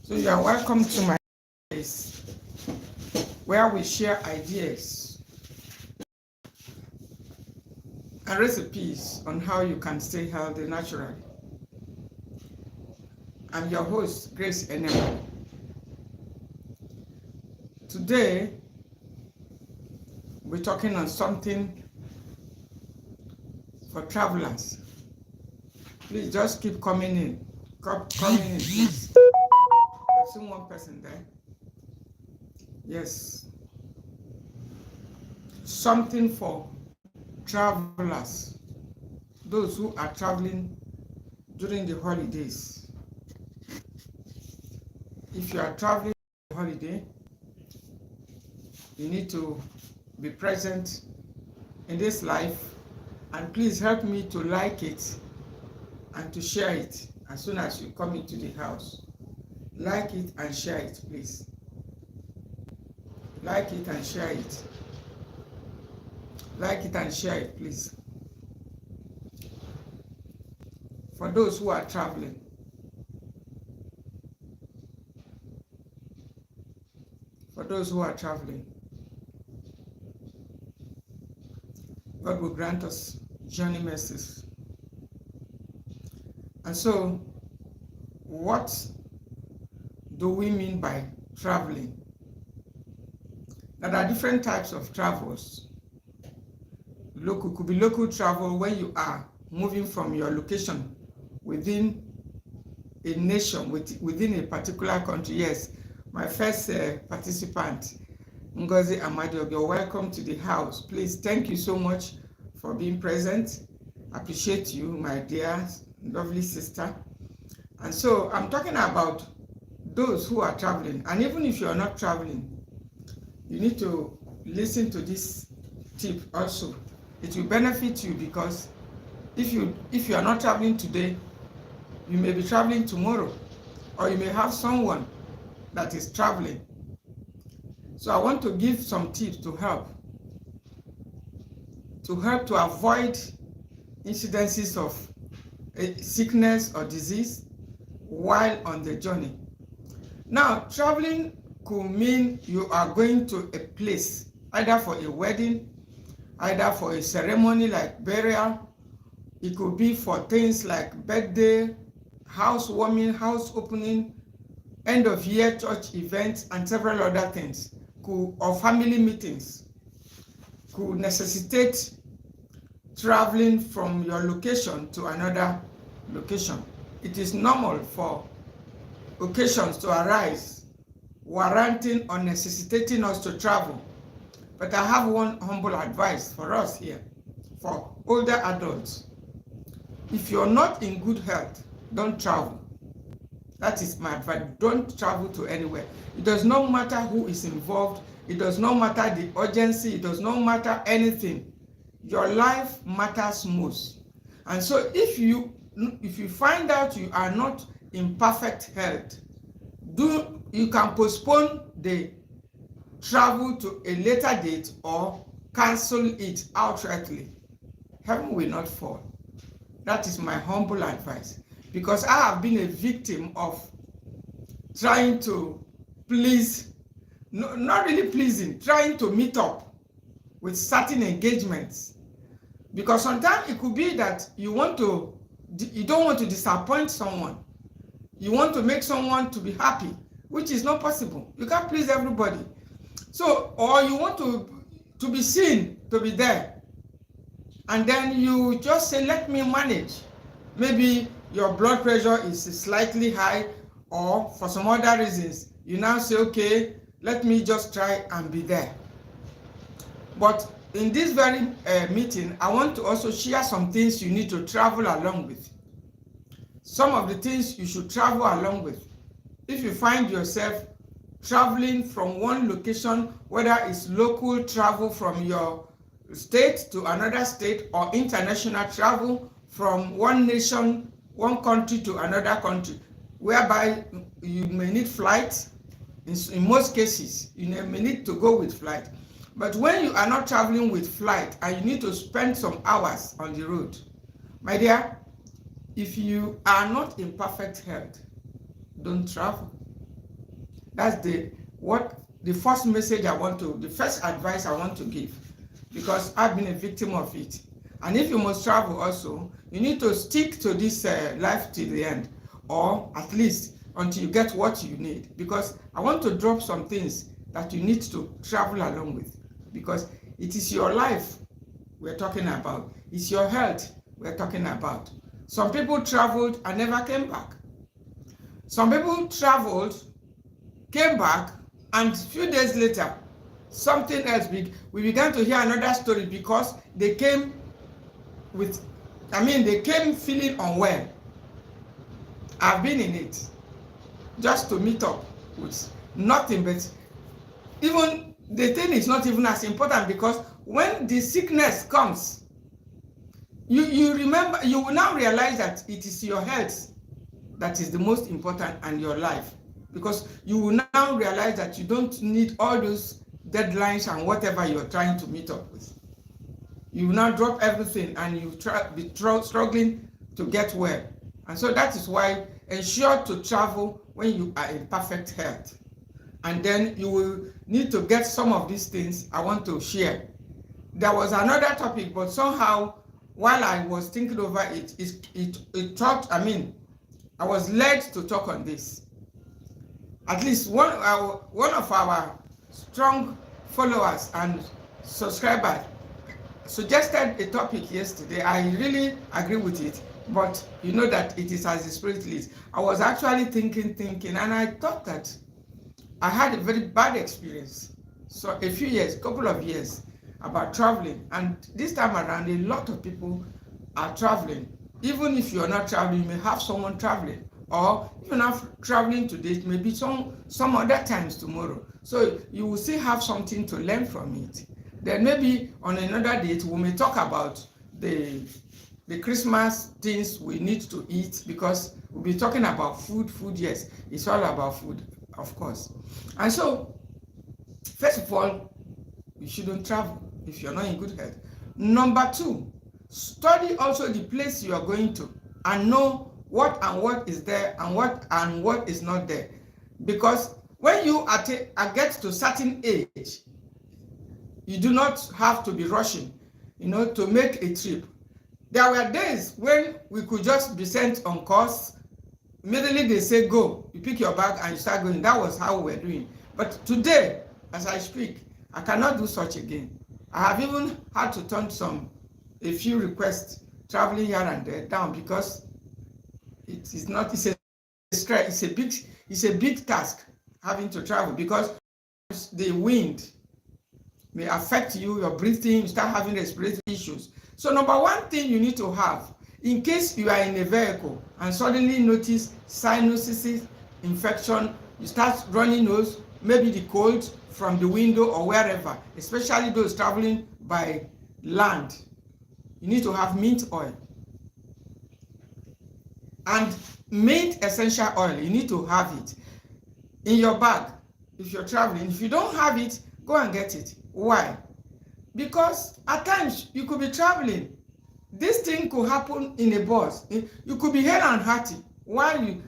So you are welcome to my place where we share ideas and recipes on how you can stay healthy naturally. I'm your host, Grace Enema. Today, we're talking on something for travelers. Please just keep coming in. Coming in, please. I've seen one person there. Yes. Something for travelers. Those who are traveling during the holidays. If you are traveling on holiday, you need to be present in this life, and please help me to like it and to share it as soon as you come into the house. Like it and share it, please. Like it and share it. Like it and share it, please. For those who are traveling. For those who are traveling. God will grant us journey mercies. And so, what do we mean by traveling? There are different types of travels. Local could be local travel when you are moving from your location within a nation, within a particular country. Yes, my first participant, Ngozi Amadio, you're welcome to the house. Please, thank you so much for being present. Appreciate you, my dear, lovely sister. And so I'm talking about those who are traveling. And even if you are not traveling, you need to listen to this tip also. It will benefit you, because if you are not traveling today, you may be traveling tomorrow, or you may have someone that is traveling. So I want to give some tips to help to avoid incidences of sickness or disease while on the journey. Now, traveling could mean you are going to a place, either for a wedding, either for a ceremony like burial. It could be for things like birthday, housewarming, house opening, end of year church events, and several other things, or family meetings, could necessitate traveling from your location to another location. It is normal for occasions to arise warranting or necessitating us to travel. But I have one humble advice for us here, for older adults. If you're not in good health, don't travel. That is my advice. Don't travel to anywhere. It does not matter who is involved. It does not matter the urgency. It does not matter anything. Your life matters most. And so if you find out you are not in perfect health, you can postpone the travel to a later date or cancel it outrightly. Heaven will not fall. That is my humble advice, because I have been a victim of trying to please, not really pleasing, trying to meet up with certain engagements. Because sometimes it could be that you don't want to disappoint someone. You want to make someone to be happy, which is not possible. You can't please everybody. So, or you want to be seen, to be there. And then you just say, let me manage. Maybe your blood pressure is slightly high, or for some other reasons, you now say, okay, let me just try and be there. But in this very meeting, I want to also share some things you need to travel along with. Some of the things you should travel along with. If you find yourself traveling from one location, whether it's local travel from your state to another state, or international travel from one nation, one country to another country, whereby you may need flight. In most cases, you may need to go with flight. But when you are not traveling with flight and you need to spend some hours on the road, my dear, if you are not in perfect health, don't travel. That's the first message the first advice I want to give, because I've been a victim of it. And if you must travel also, you need to stick to this life till the end, or at least until you get what you need, because I want to drop some things that you need to travel along with, because it is your life we're talking about. It's your health we're talking about. Some people traveled and never came back. Some people traveled, came back, and a few days later, something else big. We began to hear another story because they came they came feeling unwell. I've been in it, just to meet up with nothing, but even the thing is not even as important, because when the sickness comes, you remember, you will now realize that it is your health that is the most important, and your life, because you will now realize that you don't need all those deadlines and whatever you're trying to meet up with. You will now drop everything and you be struggling to get well. And so that is why ensure to travel when you are in perfect health. And then you will need to get some of these things I want to share. There was another topic, but somehow while I was thinking over it, I was led to talk on this. At least one of our strong followers and subscribers suggested a topic yesterday. I really agree with it, but you know that it is as the Spirit leads. I was actually thinking, and I thought that I had a very bad experience. So couple of years about traveling, and this time around, a lot of people are traveling. Even if you're not traveling, you may have someone traveling, or if you're not traveling today, maybe some other times tomorrow. So you will still have something to learn from it. Then maybe on another date, we may talk about the Christmas things we need to eat, because we'll be talking about food. Yes, it's all about food, of course. And so, first of all, you shouldn't travel if you're not in good health. Number 2, study also the place you are going to, and know what is there and what is not there. Because when you get to certain age, you do not have to be rushing, to make a trip. There were days when we could just be sent on course. Immediately they say go, you pick your bag and you start going. That was how we were doing. But today, as I speak, I cannot do such again. I have even had to turn a few requests traveling here and there down, because it's a big task having to travel, because the wind may affect your breathing, you start having respiratory issues. So number 1 thing you need to have, in case you are in a vehicle and suddenly notice sinuses infection, you start running nose, maybe the cold from the window or wherever, especially those traveling by land, you need to have mint oil. And mint essential oil, you need to have it in your bag if you're traveling. If you don't have it, go and get it. Why? Because at times you could be traveling. This thing could happen in a bus. You could be hale and hearty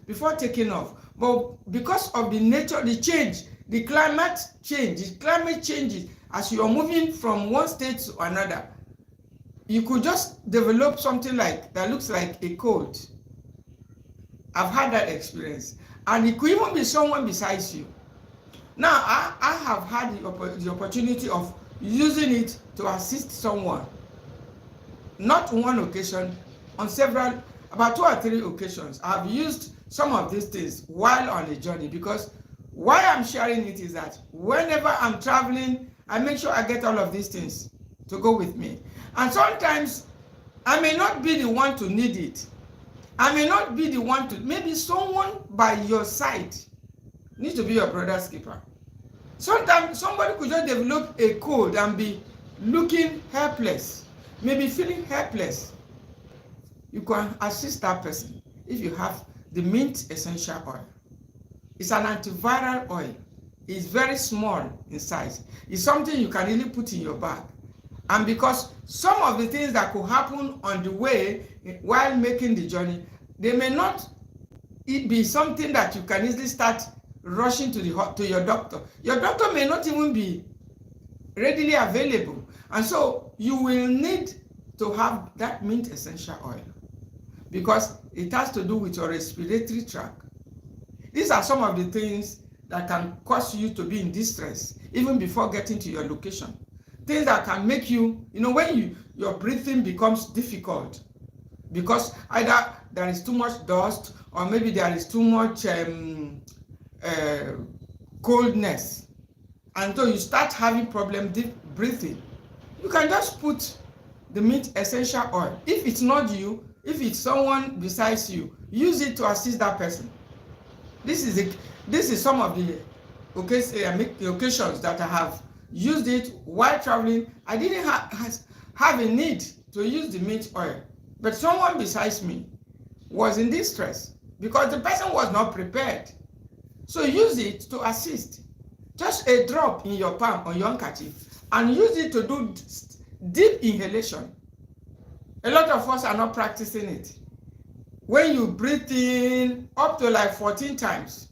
before taking off. But because of the nature, the climate changes as you are moving from one state to another. You could just develop something that looks like a cold. I've had that experience. And it could even be someone besides you. Now, I have had the opportunity of using it to assist someone. Not on one occasion, on about 2 or 3 occasions. I've used some of these things while on a journey, because why I'm sharing it is that whenever I'm traveling, I make sure I get all of these things to go with me. And sometimes I may not be the one to need it. I may not be the one maybe someone by your side needs to be your brother's keeper. Sometimes somebody could just develop a cold and be looking helpless, maybe feeling helpless. You can assist that person if you have the mint essential oil. It's an antiviral oil. It's very small in size. It's something you can really put in your bag. And because some of the things that could happen on the way while making the journey, they may not be something that you can easily start rushing to your doctor. Your doctor may not even be readily available. And so you will need to have that mint essential oil because it has to do with your respiratory tract. These are some of the things that can cause you to be in distress even before getting to your location. Things that can make you, when your breathing becomes difficult because either there is too much dust or maybe there is too much coldness, and so you start having problem breathing. You can just put the mint essential oil. If it's not you, if it's someone besides you, use it to assist that person. This is some of the occasions that I have used it while traveling. I didn't have a need to use the mint oil, but someone besides me was in distress because the person was not prepared. So use it to assist. Just a drop in your palm or your handkerchief and use it to do deep inhalation. A lot of us are not practicing it. When you breathe in up to like 14 times,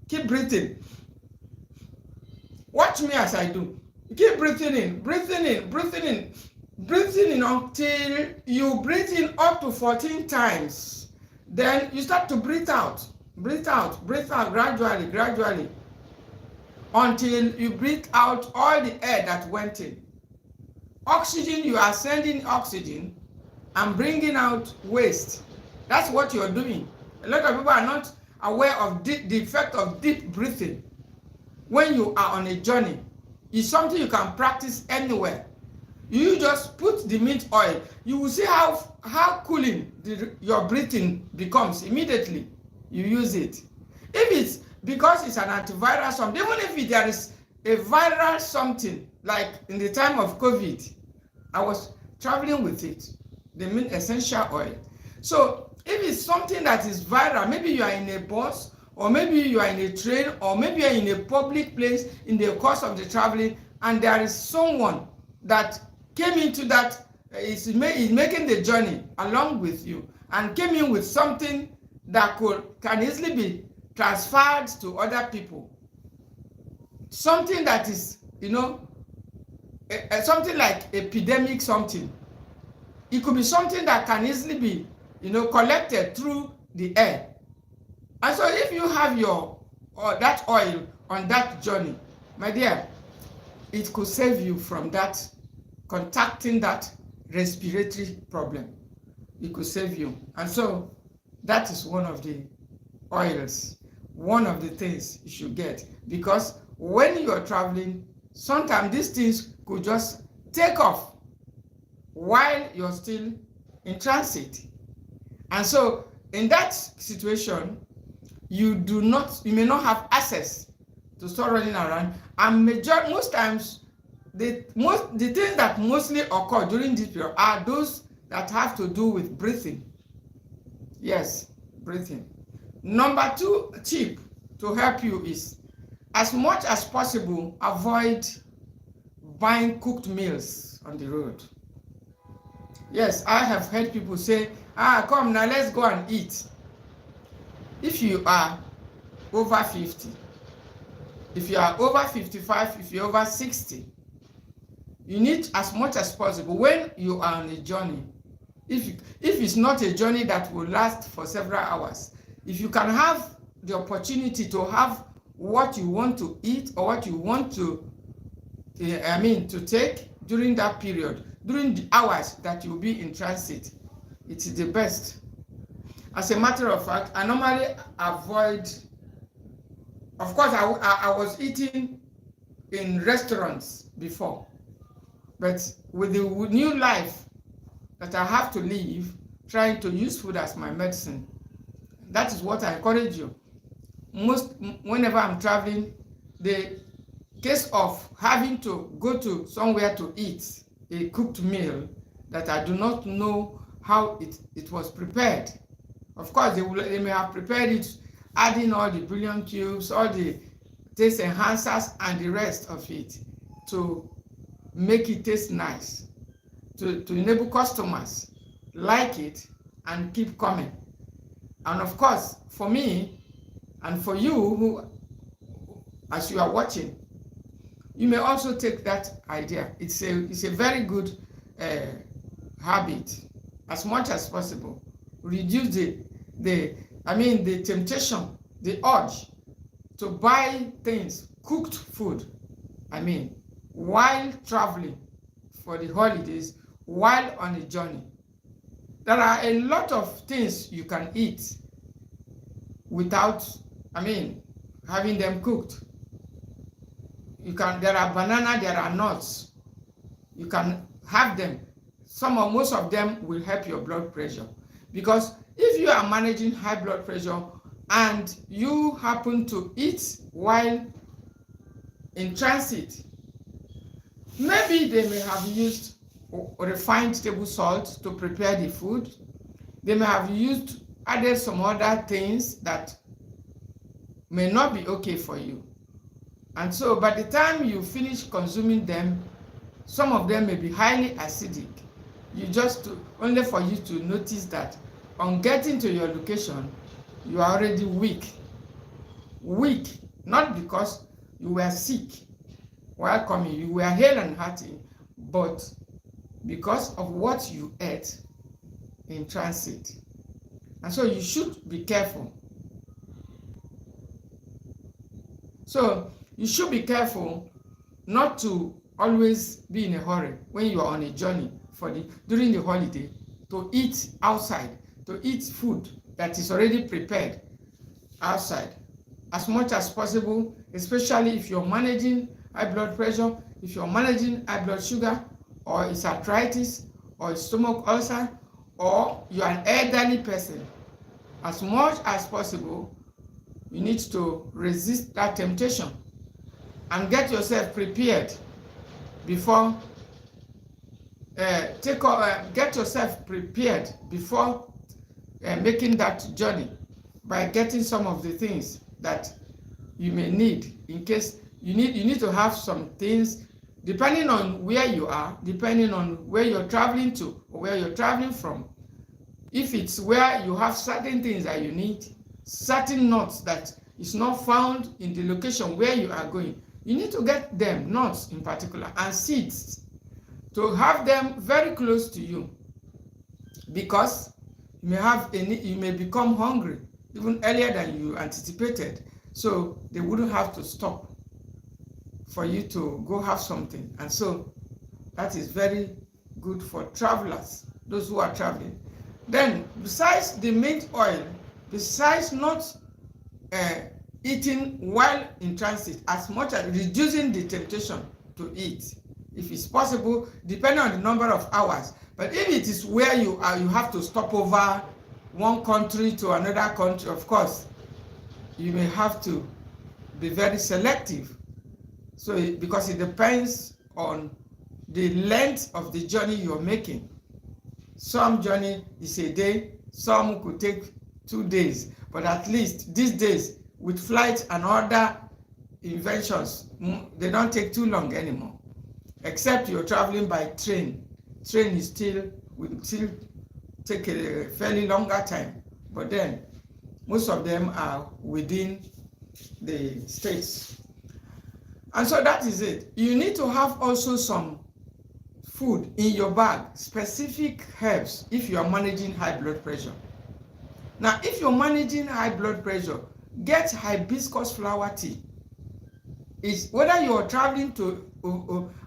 keep breathing. Watch me as I do. Keep breathing in, breathing in, breathing in, breathing in until you breathe in up to 14 times. Then you start to breathe out gradually, until you breathe out all the air that went in. Oxygen, you are sending oxygen and bringing out waste. That's what you're doing. A lot of people are not aware of the effect of deep breathing. When you are on a journey, it's something you can practice anywhere. You just put the mint oil. You will see how cooling your breathing becomes immediately you use it. If it's because it's an antiviral something, even if there is a viral something, like in the time of COVID, I was traveling with it, the mint essential oil. So if it's something that is viral, maybe you are in a bus, or maybe you are in a train, or maybe you are in a public place in the course of the traveling, and there is someone that came into that, is making the journey along with you, and came in with something that can easily be transferred to other people. Something that is, something like epidemic something. It could be something that can easily be, collected through the air. And so if you have that oil on that journey, my dear, it could save you from that, contacting that respiratory problem. It could save you. And so that is one of the oils, one of the things you should get, because when you are traveling, sometimes these things could just take off while you're still in transit. And so in that situation, you may not have access to start running around. And most times, the things that mostly occur during this period are those that have to do with breathing. Yes, breathing. Number 2 tip to help you is, as much as possible, avoid buying cooked meals on the road. Yes, I have heard people say, come now, let's go and eat. If you are over 50, if you are over 55, if you're over 60, you need, as much as possible, when you are on a journey, if it's not a journey that will last for several hours, if you can have the opportunity to have what you want to eat or what you want to take during that period, during the hours that you'll be in transit, it is the best. As a matter of fact, I normally avoid, of course, I was eating in restaurants before, but with the new life that I have to live, trying to use food as my medicine, that is what I encourage you. Whenever I'm traveling, the case of having to go to somewhere to eat a cooked meal that I do not know how it was prepared. Of course, they may have prepared it, adding all the bouillon cubes, all the taste enhancers, and the rest of it to make it taste nice, to enable customers like it and keep coming. And of course, for me and for you who as you are watching, you may also take that idea. It's a very good habit. As much as possible, reduce the temptation, the urge to buy things, cooked food, while traveling for the holidays, while on a journey. There are a lot of things you can eat without, having them cooked. There are banana, there are nuts. You can have them. Most of them will help your blood pressure. Because if you are managing high blood pressure and you happen to eat while in transit, maybe they may have used refined table salt to prepare the food. They may have added some other things that may not be okay for you. And so by the time you finish consuming them, some of them may be highly acidic. Only for you to notice that on getting to your location, you are already weak. Weak, not because you were sick while coming, you were hale and hearty, but because of what you ate in transit. And so you should be careful. So you should be careful not to always be in a hurry when you are on a journey during the holiday to eat outside, to eat food that is already prepared outside. As much as possible, especially if you're managing high blood pressure, if you're managing high blood sugar, or it's arthritis, or it's stomach ulcer, or you're an elderly person, as much as possible, you need to resist that temptation and get yourself prepared before making that journey, by getting some of the things that you may need in case you need to have some things depending on where you are, depending on where you're traveling to or where you're traveling from. If it's where you have certain things that you need, certain nuts that is not found in the location where you are going, you need to get them, nuts in particular, and seeds, to have them very close to you, because you may become hungry even earlier than you anticipated, so they wouldn't have to stop for you to go have something. And so that is very good for travelers, those who are traveling. Then besides the mint oil, besides not eating while in transit, as much as reducing the temptation to eat, if it's possible, depending on the number of hours. But if it is where you are, you have to stop over one country to another country, of course, you may have to be very selective. So, because it depends on the length of the journey you're making. Some journey is a day, some could take 2 days, but at least these days, with flight and other inventions, they don't take too long anymore. Except you're traveling by train. Train will still take a fairly longer time, but then most of them are within the states. And so that is it. You need to have also some food in your bag, specific herbs, if you are managing high blood pressure. Now, if you're managing high blood pressure, get hibiscus flower tea. It's whether you're traveling to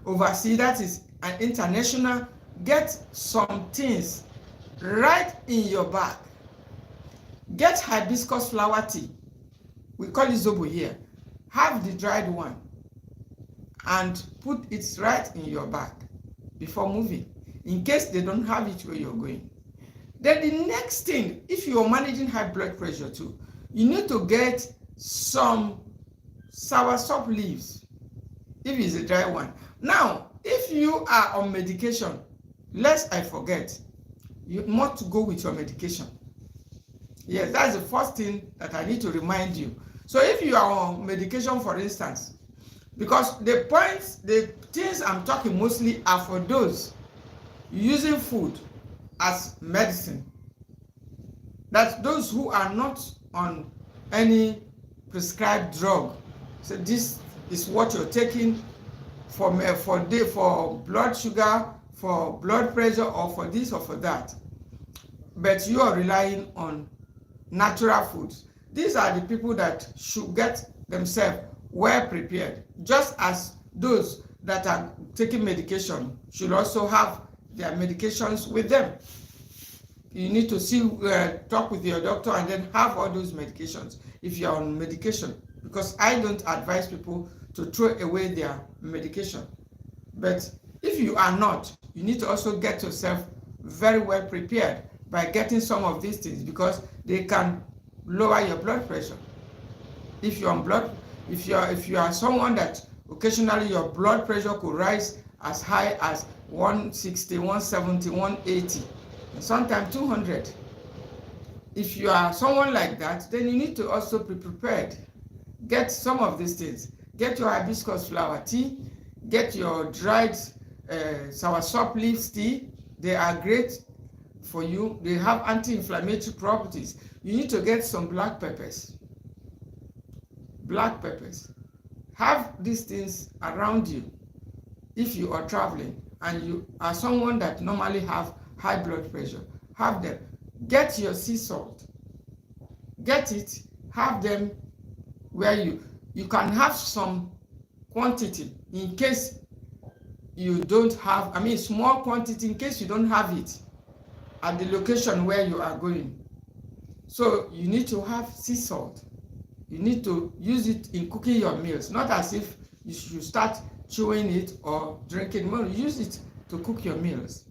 overseas, that is an international, get some things right in your bag. Get hibiscus flower tea. We call it zobo here. Have the dried one and put it right in your bag before moving, in case they don't have it where you're going. Then the next thing, if you're managing high blood pressure too, you need to get some soursop leaves, if it's a dry one. Now, if you are on medication, lest I forget, you must go with your medication. Yes, that's the first thing that I need to remind you. So if you are on medication, for instance, because the things I'm talking mostly are for those using food as medicine. That's those who are not on any prescribed drug. So this is what you're taking for blood sugar, for blood pressure, or for this or for that. But you are relying on natural foods. These are the people that should get themselves well prepared, just as those that are taking medication should also have their medications with them. You need to talk with your doctor and then have all those medications if you're on medication, because I don't advise people to throw away their medication. But if you are not, you need to also get yourself very well prepared by getting some of these things, because they can lower your blood pressure. If you're on if you are someone that occasionally your blood pressure could rise as high as 160, 170, 180, and sometimes 200. If you are someone like that, then you need to also be prepared. Get some of these things. Get your hibiscus flower tea, get your dried soursop leaves tea. They are great for you. They have anti-inflammatory properties. You need to get some black peppers. Black peppers. Have these things around you if you are traveling and you are someone that normally have high blood pressure. Have them. Get your sea salt. Get it. Have them where you can have some quantity in case you don't have, small quantity in case you don't have it at the location where you are going. So you need to have sea salt. You need to use it in cooking your meals, not as if you should start chewing it or drinking milk. Use it to cook your meals.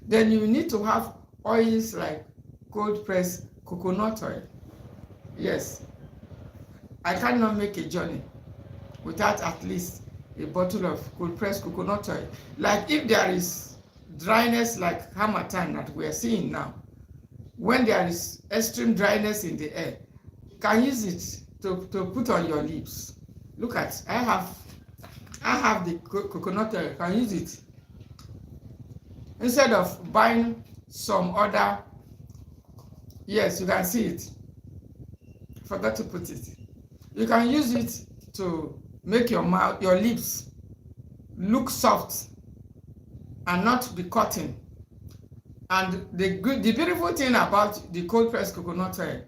Then you need to have oils like cold pressed coconut oil. Yes, I cannot make a journey without at least a bottle of cold pressed coconut oil. Like if there is dryness like Harmattan that we are seeing now, when there is extreme dryness in the air, you can use it to put on your lips. Look at, I have the coconut oil. You can use it instead of buying some other. Yes, you can see it. Forgot to put it. You can use it to make your mouth, your lips look soft and not be cutting. And the beautiful thing about the cold pressed coconut oil,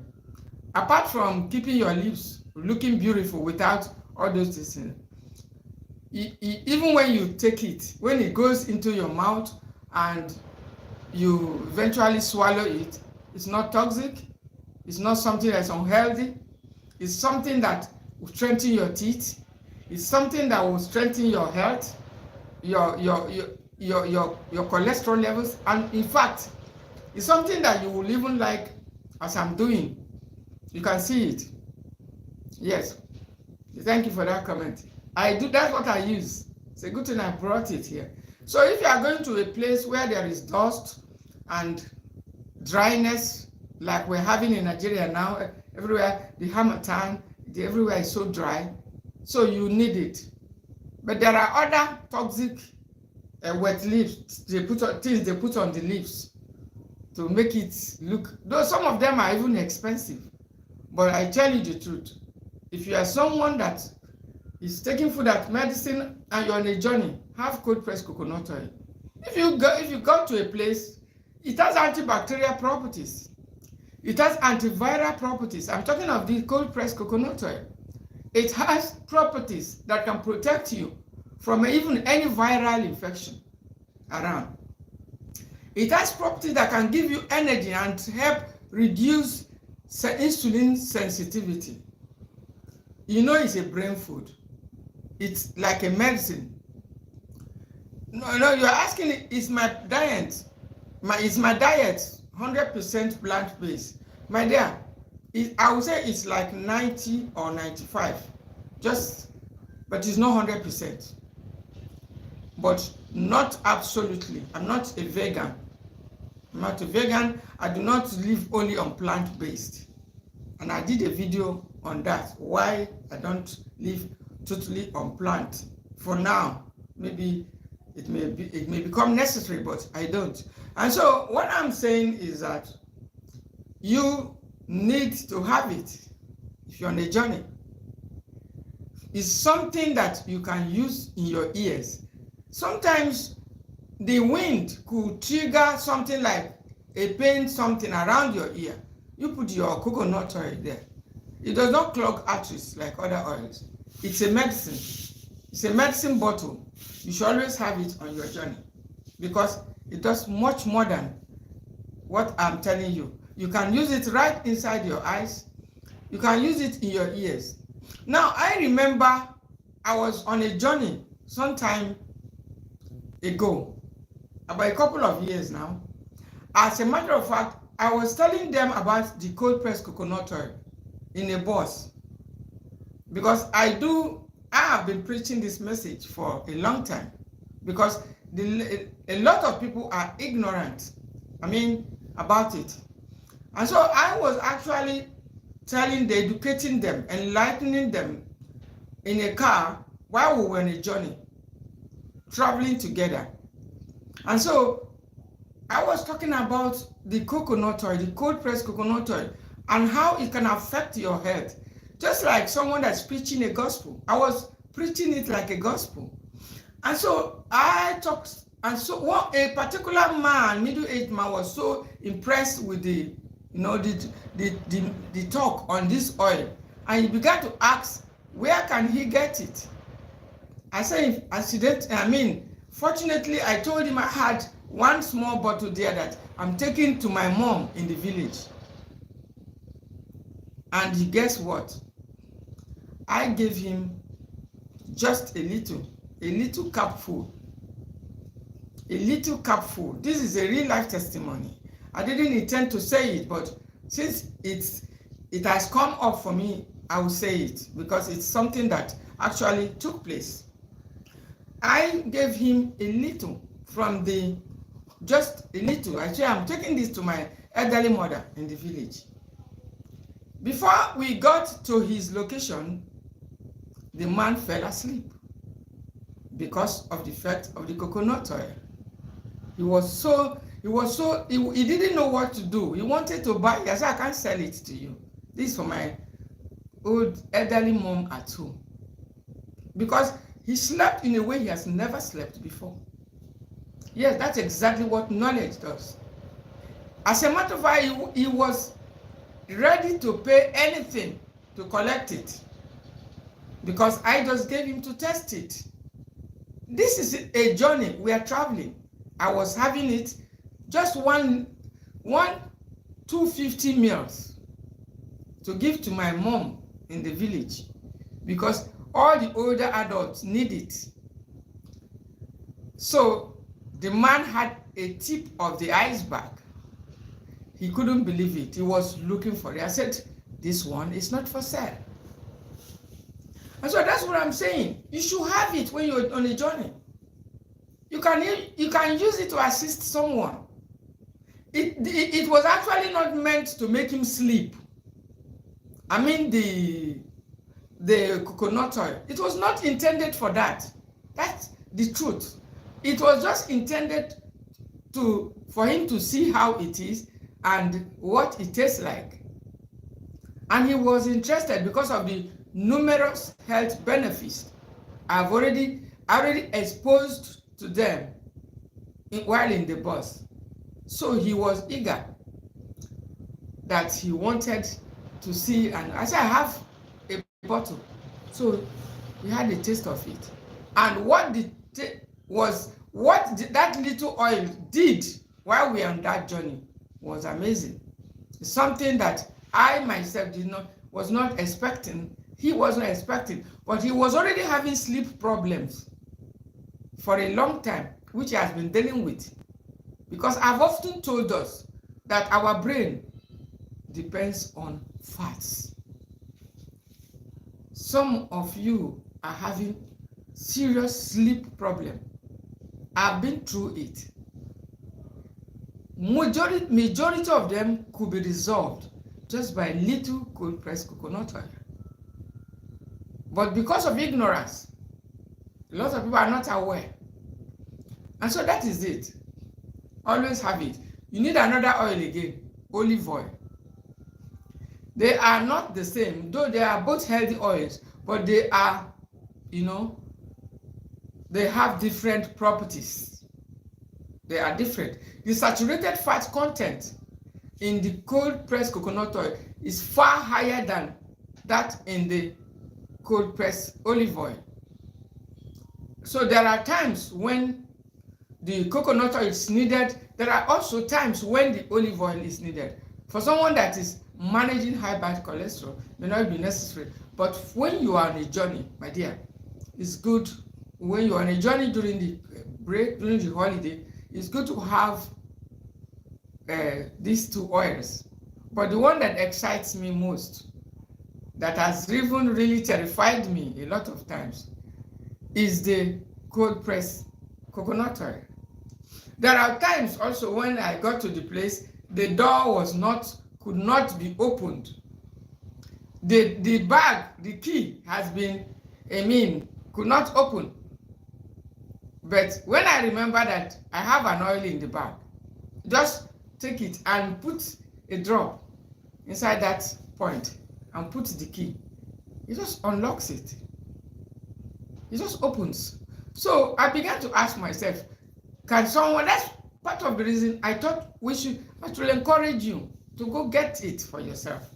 apart from keeping your lips looking beautiful without all those things, even when you take it, when it goes into your mouth and you eventually swallow it, it's not toxic, it's not something that's unhealthy, it's something that will strengthen your teeth, it's something that will strengthen your health, your cholesterol levels, and in fact, it's something that you will even like, as I'm doing. You can see it. Yes. Thank you for that comment. I do, that's what I use. It's a good thing I brought it here. So if you are going to a place where there is dust and dryness, like we're having in Nigeria now, everywhere, the Harmattan, everywhere is so dry, so you need it. But there are other toxic wet leaves things they put on the leaves to make it look, though some of them are even expensive. But I tell you the truth, if you are someone that is taking food as medicine and you're on a journey, have cold pressed coconut oil. If you go to a place, it has antibacterial properties. It has antiviral properties. I'm talking of the cold pressed coconut oil. It has properties that can protect you from even any viral infection around. It has properties that can give you energy and help reduce insulin sensitivity. You know, it's a brain food. It's like a medicine. No, you're asking, is my diet 100% plant-based? My dear, I would say it's like 90 or 95, but it's not 100%. But not absolutely. I'm not a vegan. I do not live only on plant-based. And I did a video on that, why I don't live totally on plant. For now, maybe it may become necessary, but I don't. And so what I'm saying is that you need to have it if you're on a journey. is something that you can use in your ears. Sometimes the wind could trigger something like a pain, something around your ear. You put your coconut oil there. It does not clog arteries like other oils. It's a medicine. It's a medicine bottle. You should always have it on your journey because it does much more than what I'm telling you. You can use it right inside your eyes. You can use it in your ears. Now, I remember I was on a journey some time ago, about a couple of years now. As a matter of fact, I was telling them about the cold pressed coconut oil in a bus because I have been preaching this message for a long time because a lot of people are ignorant, about it. And so I was actually educating them, enlightening them in a car while we were on a journey, traveling together. And so I was talking about the coconut oil, the cold pressed coconut oil, and how it can affect your health. Just like someone that's preaching a gospel. I was preaching it like a gospel. And so I talked, and so a particular man, middle-aged man, was so impressed with the talk on this oil. And he began to ask, where can he get it? I said, fortunately, I told him I had one small bottle there that I'm taking to my mom in the village. And guess what? I gave him just a little cupful. A little cupful. This is a real life testimony. I didn't intend to say it, but since it has come up for me, I will say it because it's something that actually took place. I gave him a little just a little. Actually, I'm taking this to my elderly mother in the village. Before we got to his location, the man fell asleep because of the effect of the coconut oil. He didn't know what to do. He wanted to buy it. I said, I can't sell it to you. This is for my old elderly mom at home. Because he slept in a way he has never slept before. Yes, that's exactly what knowledge does. As a matter of fact, he was ready to pay anything to collect it because I just gave him to test it. This is a journey. We are traveling. I was having it just one 250 meals to give to my mom in the village because all the older adults need it. So the man had a tip of the iceberg. He couldn't believe it. He was looking for it. I said, this one is not for sale. And so that's what I'm saying. You should have it when you're on a journey. You can use it to assist someone. It was actually not meant to make him sleep. The coconut oil. It was not intended for that. That's the truth. It was just intended for him to see how it is and what it tastes like. And he was interested because of the numerous health benefits I've already exposed to them while in the bus. So he was eager that he wanted to see, and I said, I have a bottle. So we had a taste of it. And what that little oil did while we were on that journey was amazing. Something that I myself was not expecting. He wasn't expecting, but he was already having sleep problems for a long time, which he has been dealing with. Because I've often told us that our brain depends on fats. Some of you are having serious sleep problem. I've been through it. Majority of them could be resolved just by little cold pressed coconut oil. But because of ignorance, a lot of people are not aware. And so that is it. Always have it. You need another oil again, olive oil. They are not the same, though they are both healthy oils, but they are they have different properties. They are different. The saturated fat content in the cold pressed coconut oil is far higher than that in the cold pressed olive oil. So there are times when the coconut oil is needed. There are also times when the olive oil is needed. For someone that is managing high bad cholesterol, may not be necessary. But when you are on a journey, my dear, it's good. When you are on a journey during the break, during the holiday, it's good to have these two oils. But the one that excites me most, that has even really terrified me a lot of times, is the cold pressed coconut oil. There are times also when I got to the place, the door could not be opened. The bag, the key has been, could not open. But when I remember that I have an oil in the bag, just take it and put a drop inside that point and put the key. It just unlocks it. It just opens. So I began to ask myself, that's part of the reason I thought I should encourage you to go get it for yourself.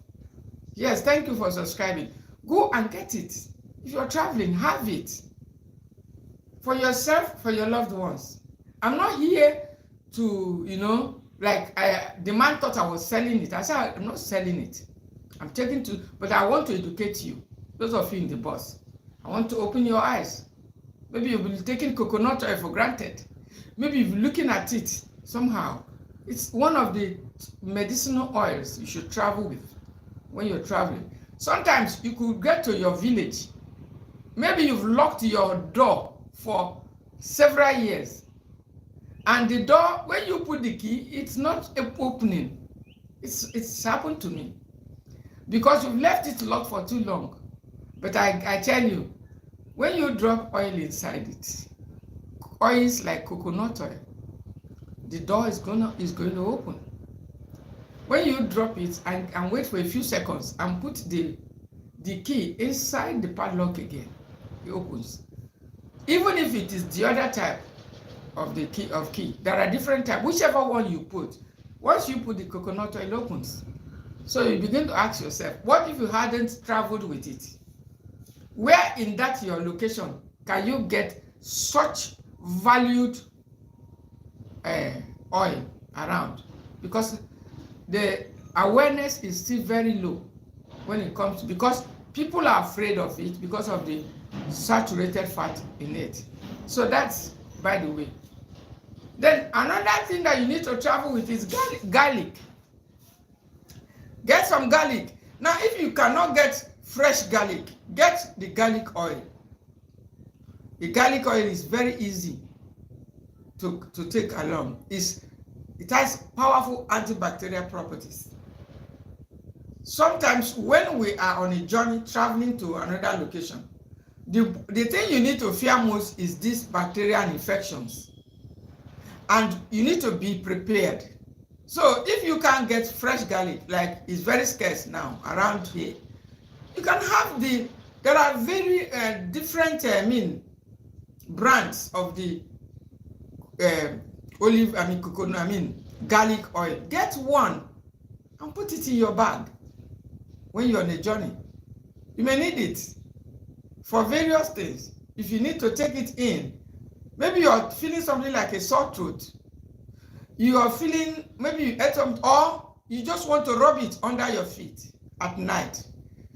Yes, thank you for subscribing. Go and get it. If you're traveling, have it. For yourself, for your loved ones. I'm not here to, the man thought I was selling it. I said, I'm not selling it. But I want to educate you. Those of you in the bus. I want to open your eyes. Maybe you've been taking coconut oil for granted. Maybe you've been looking at it somehow. It's one of the medicinal oils you should travel with when you're traveling. Sometimes you could get to your village. Maybe you've locked your door for several years. And the door, when you put the key, it's not opening. It's happened to me. Because you've left it locked for too long. But I tell you, when you drop oil inside it, oils like coconut oil, the door is going to open. When you drop it and wait for a few seconds and put the key inside the padlock again, it opens. Even if it is the other type of the key, there are different types. Whichever one you put, once you put the coconut oil, it opens. So you begin to ask yourself, what if you hadn't traveled with it? Where in that your location can you get such valued oil around? Because the awareness is still very low when it comes to, because people are afraid of it because of the saturated fat in it. So that's by the way. Then another thing that you need to travel with is garlic. Get some garlic. Now, if you cannot get fresh garlic, get the garlic oil. The garlic oil is very easy to take along. It has powerful antibacterial properties. Sometimes when we are on a journey traveling to another location, the thing you need to fear most is these bacterial infections. And you need to be prepared. So if you can't get fresh garlic, like it's very scarce now around here, you can have there are very different, brands of the garlic oil. Get one and put it in your bag when you're on a journey. You may need it for various things. If you need to take it in, maybe you're feeling something like a sore throat. You are feeling, maybe you ate something, or you just want to rub it under your feet at night.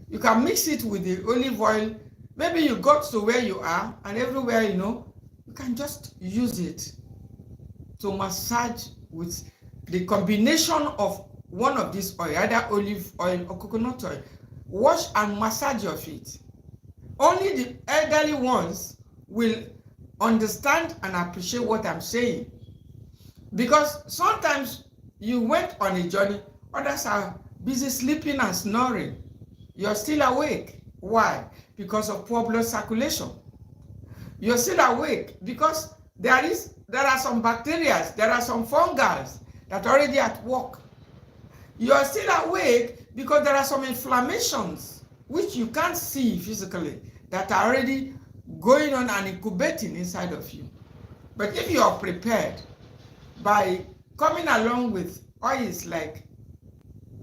You can mix it with the olive oil. Maybe you got to where you are, and everywhere you can just use it to massage with the combination of one of these oil, either olive oil or coconut oil. Wash and massage your feet. Only the elderly ones will understand and appreciate what I'm saying. Because sometimes you went on a journey, others are busy sleeping and snoring. You're still awake. Why? Because of poor blood circulation. You're still awake because there are some bacteria, there are some fungi that are already at work. You're still awake because there are some inflammations which you can't see physically that are already going on and incubating inside of you. But if you are prepared by coming along with oils like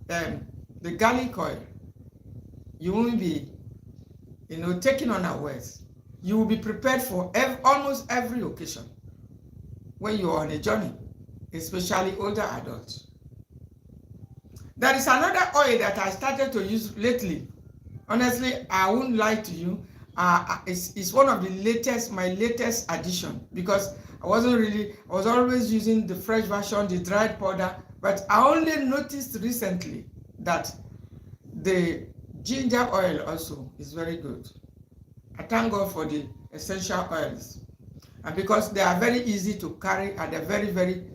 the garlic oil, you won't be, taken unawares. You will be prepared for almost every occasion when you are on a journey, especially older adults. There is another oil that I started to use lately. Honestly, I won't lie to you. It's one of my latest addition, because I was always using the fresh version, the dried powder, but I only noticed recently that the ginger oil also is very good. I thank God for the essential oils, and because they are very easy to carry and they're very, very,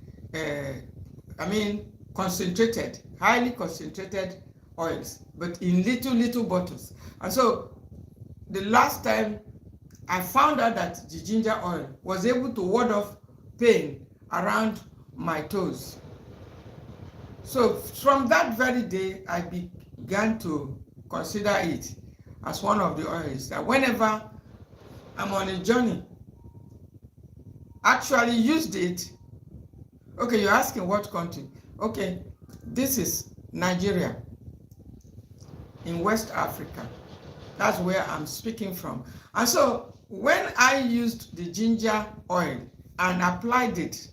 concentrated, highly concentrated oils, but in little bottles. And so the last time I found out that the ginger oil was able to ward off pain around my toes. So from that very day, I began to consider it as one of the oils that whenever I'm on a journey, actually used it. Okay, you're asking what country? Okay, this is Nigeria in West Africa. That's where I'm speaking from. And so when I used the ginger oil and applied it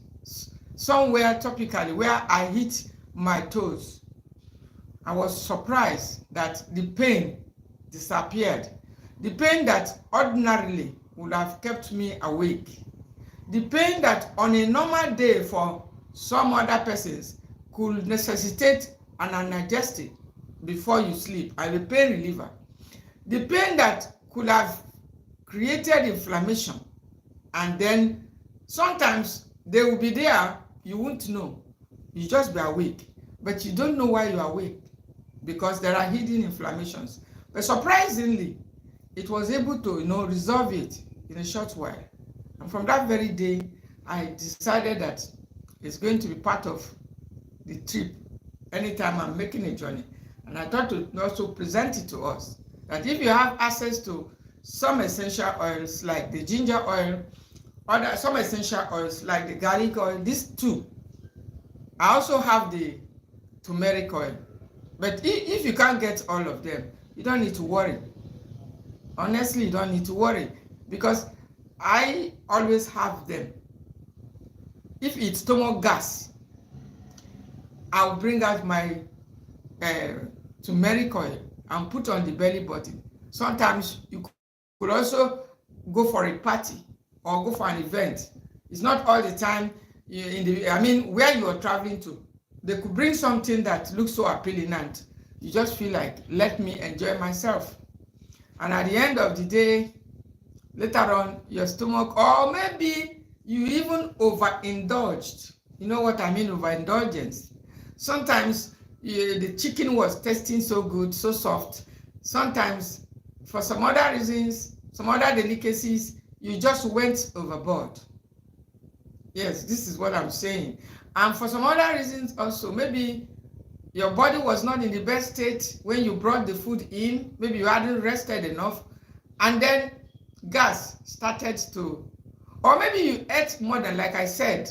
somewhere topically where I hit my toes, I was surprised that the pain disappeared. The pain that ordinarily would have kept me awake. The pain that on a normal day for some other persons could necessitate an analgesic before you sleep and a pain reliever. The pain that could have created inflammation, and then sometimes they will be there, you won't know. You just be awake, but you don't know why you're awake, because there are hidden inflammations. But surprisingly, it was able to, resolve it in a short while. And from that very day, I decided that it's going to be part of the trip anytime I'm making a journey. And I thought to also present it to us, that if you have access to some essential oils like the ginger oil, or some essential oils like the garlic oil, these two. I also have the turmeric oil. But if you can't get all of them, you don't need to worry. Honestly, you don't need to worry, because I always have them. If it's stomach gas, I'll bring out my turmeric oil and put on the belly button. Sometimes you could also go for a party or go for an event. It's not all the time where you are traveling to. They could bring something that looks so appealing and you just feel like, let me enjoy myself. And at the end of the day, later on, your stomach, or maybe you even overindulged. You know what I mean, overindulgence. Sometimes the chicken was tasting so good, so soft. Sometimes, for some other reasons, some other delicacies, you just went overboard. Yes, this is what I'm saying. And for some other reasons also, maybe your body was not in the best state when you brought the food in. Maybe you hadn't rested enough. And then gas started to, or maybe you ate more than, like I said,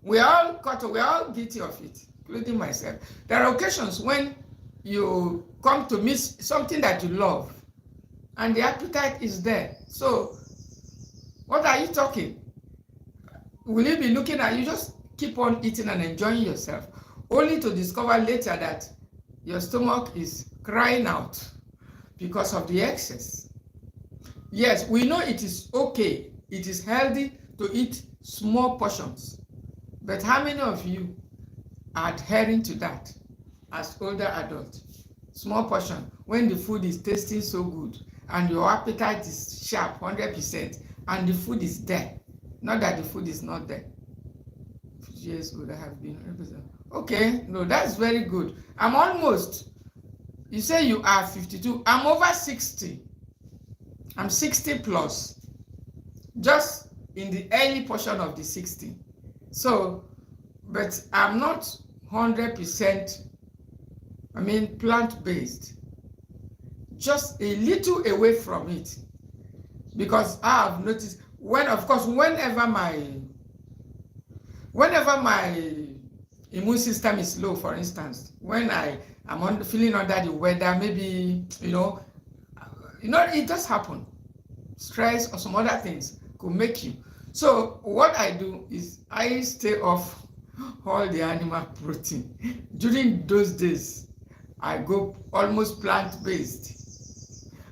we're all guilty of it, including myself. There are occasions when you come to miss something that you love and the appetite is there. So what are you talking? Will you be looking at, you just keep on eating and enjoying yourself, only to discover later that your stomach is crying out because of the excess. Yes, we know it is okay, it is healthy to eat small portions, but how many of you are adhering to that as older adults? Small portion, when the food is tasting so good and your appetite is sharp, 100%, and the food is there. Not that the food is not there. 50 years old, I have been 100%. Okay, no, that's very good. I'm almost, you say you are 52, I'm over 60. I'm 60 plus, just in the early portion of the 60. So, but I'm not 100%, plant-based. Just a little away from it. because I have noticed whenever my immune system is low, for instance, when I am feeling under the weather, maybe it does happen. Stress or some other things could make you. So what I do is I stay off all the animal protein. During those days, I go almost plant-based.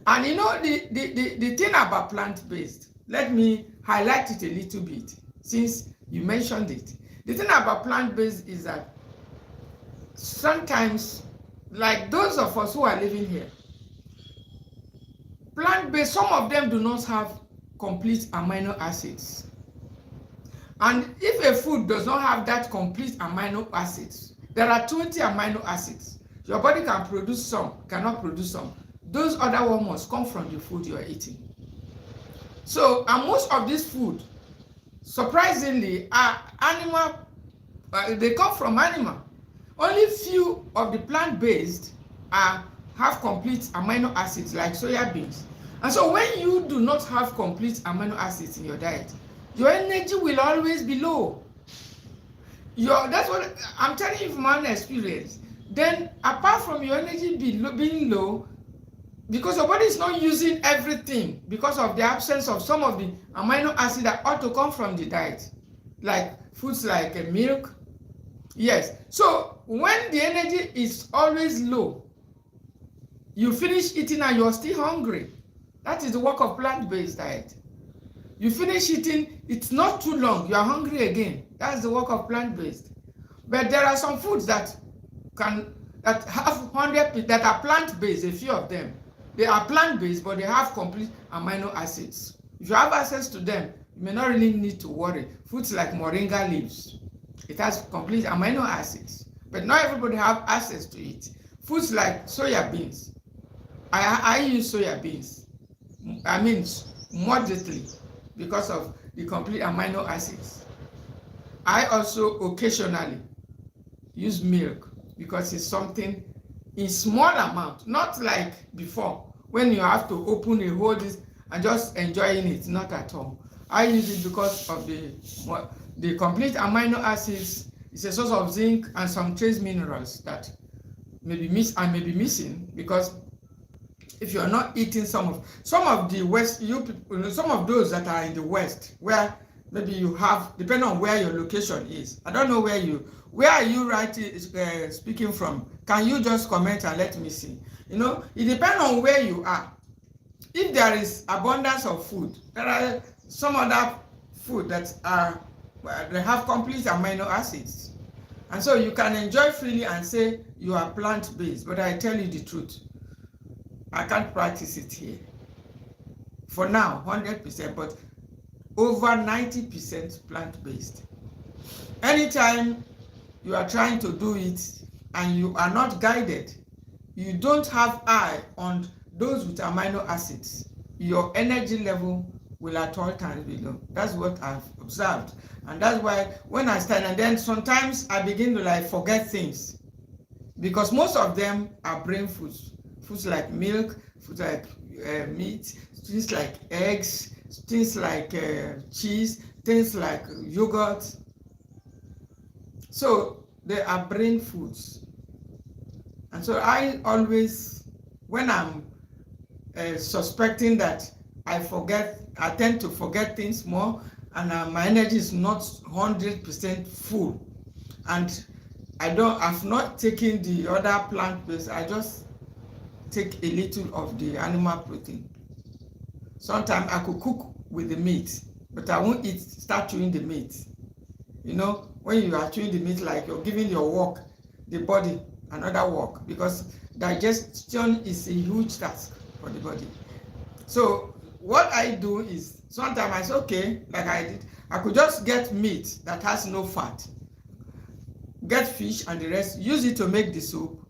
And the thing about plant-based, let me highlight it a little bit since you mentioned it. The thing about plant-based is that sometimes, like those of us who are living here, plant-based, some of them do not have complete amino acids. And if a food does not have that complete amino acids, there are 20 amino acids. Your body can produce some, cannot produce some. Those other ones must come from the food you are eating. So, and most of this food, surprisingly, are animal, they come from animal. Only few of the plant-based have complete amino acids like soya beans. And so when you do not have complete amino acids in your diet, your energy will always be low. That's what I'm telling you from my own experience. Then apart from your energy being low, because your body is not using everything because of the absence of some of the amino acids that ought to come from the diet, like foods like milk. Yes. So when the energy is always low, you finish eating and you're still hungry. That is the work of plant-based diet. You finish eating, it's not too long, you are hungry again. That's the work of plant-based. But there are some foods that have 100 that are plant-based, a few of them. They are plant-based, but they have complete amino acids. If you have access to them, you may not really need to worry. Foods like moringa leaves, it has complete amino acids, but not everybody have access to it. Foods like soya beans, I use soya beans, I mean moderately, because of the complete amino acids. I also occasionally use milk because it's something in small amount, not like before when you have to open a whole this and just enjoying it. Not at all. I use it because of the complete amino acids. It's a source of zinc and some trace minerals that may be missing, because if you are not eating some of the West, some of those that are in the West, where maybe you have, depending on where your location is. I don't know where are you speaking from? Can you just comment and let me see? It depends on where you are. If there is abundance of food, there are some other food that they have complete amino acids. And so you can enjoy freely and say you are plant-based, but I tell you the truth, I can't practice it here. For now, 100%, but over 90% plant-based. Anytime you are trying to do it and you are not guided, you don't have eye on those with amino acids, your energy level will at all times be low. That's what I've observed. And that's why when I start, and then sometimes I begin to forget things, because most of them are brain foods. Foods like milk, foods like meat, things like eggs, things like cheese, things like yogurt. So they are brain foods. And so I always, when I'm suspecting that I tend to forget things more, and my energy is not 100% full, and I've not taken the other plant-based, I just take a little of the animal protein. Sometimes I could cook with the meat, but I won't start chewing the meat. When you are chewing the meat, like you're giving the body another work, because digestion is a huge task for the body. So what I do is, sometimes I say, okay, like I did, I could just get meat that has no fat, get fish and the rest, use it to make the soup.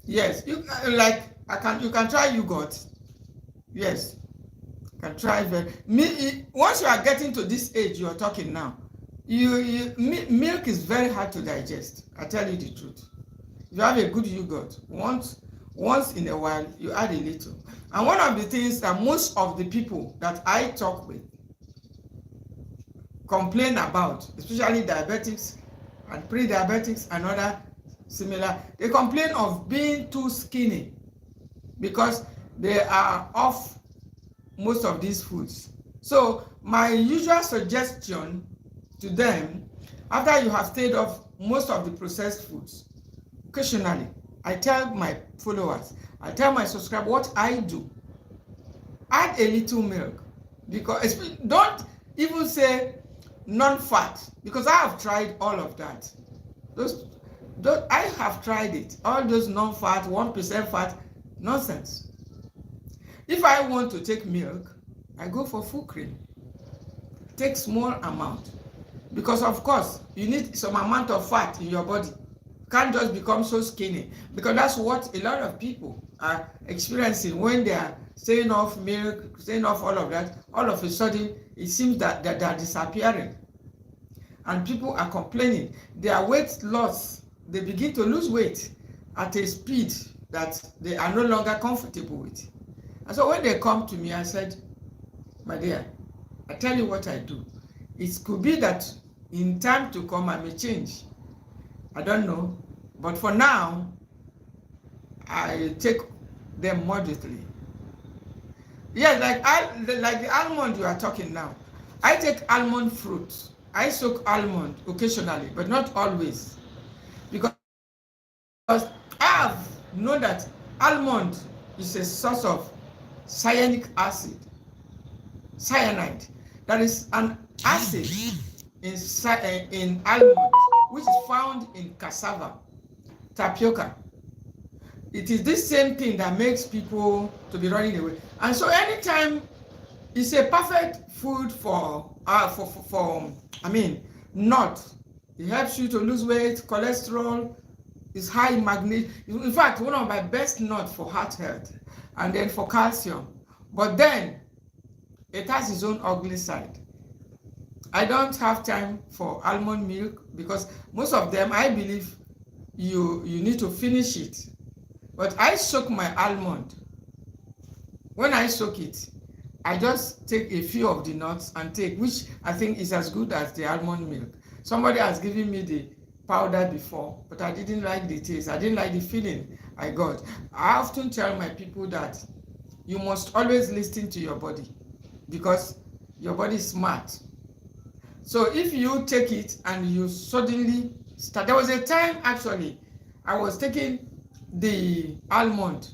Yes, you can try yogurt. Yes, you can try once you are getting to this age you are talking now, milk is very hard to digest. I tell you the truth. If you have a good yogurt, once Once in a while, you add a little. And one of the things that most of the people that I talk with complain about, especially diabetics and pre-diabetics and other similar, they complain of being too skinny because they are off most of these foods. So my usual suggestion to them, after you have stayed off most of the processed foods, occasionally I tell my followers, I tell my subscribers what I do. Add a little milk, because don't even say non-fat, because I have tried all of that. I have tried it. All those non-fat, 1% fat, nonsense. If I want to take milk, I go for full cream. Take small amount, because of course you need some amount of fat in your body. You can't just become so skinny, because that's what a lot of people are experiencing when they are staying off milk, staying off all of that. All of a sudden it seems that they are disappearing, and people are complaining. Their weight loss, they begin to lose weight at a speed that they are no longer comfortable with. And so when they come to me, I said, my dear, I tell you what I do. It could be that in time to come I may change. I don't know. But for now, I take them moderately. Yes, like the almond you are talking now. I take almond fruit. I soak almond occasionally, but not always. Because I have known that almond is a source of cyanic acid. Cyanide. There is an acid in almond which is found in cassava, tapioca. It is this same thing that makes people to be running away. And so anytime, it's a perfect food for nut. It helps you to lose weight, cholesterol, is high in magnesium. In fact, one of my best nuts for heart health, and then for calcium. But then it has its own ugly side. I don't have time for almond milk, because most of them, I believe you need to finish it. But I soak my almond. When I soak it, I just take a few of the nuts and take, which I think is as good as the almond milk. Somebody has given me the powder before, but I didn't like the taste. I didn't like the feeling I got. I often tell my people that you must always listen to your body, because your body is smart. So if you take it and you suddenly start, there was a time actually I was taking the almond,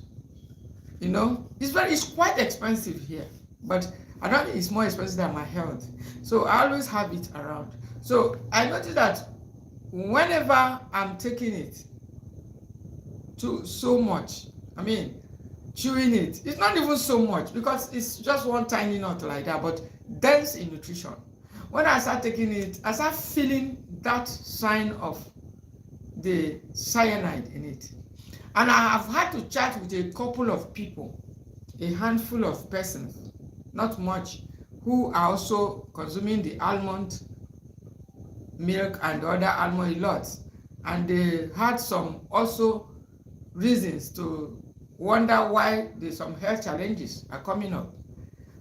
it's quite expensive here, but I don't think it's more expensive than my health. So I always have it around. So I noticed that whenever I'm taking it so much, chewing it, it's not even so much, because it's just one tiny nut like that, but dense in nutrition. When I start taking it, I start feeling that sign of the cyanide in it. And I have had to chat with a couple of people, a handful of persons, not much, who are also consuming the almond milk and the other almond lots. And they had some also reasons to wonder why some health challenges are coming up.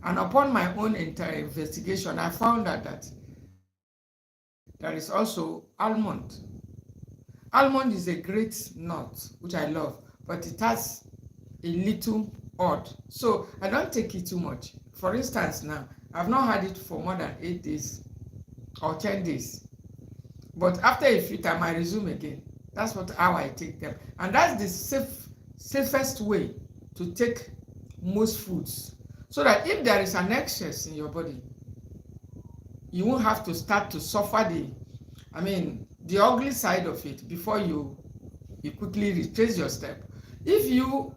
And upon my own entire investigation, I found out that there is also almond. Almond is a great nut, which I love, but it has a little odd. So I don't take it too much. For instance, now, I've not had it for more than 8 days or 10 days. But after a few times, I resume again. That's how I take them. And that's the safest way to take most foods. So that if there is an excess in your body, you won't have to start to suffer the ugly side of it before you quickly retrace your step. If you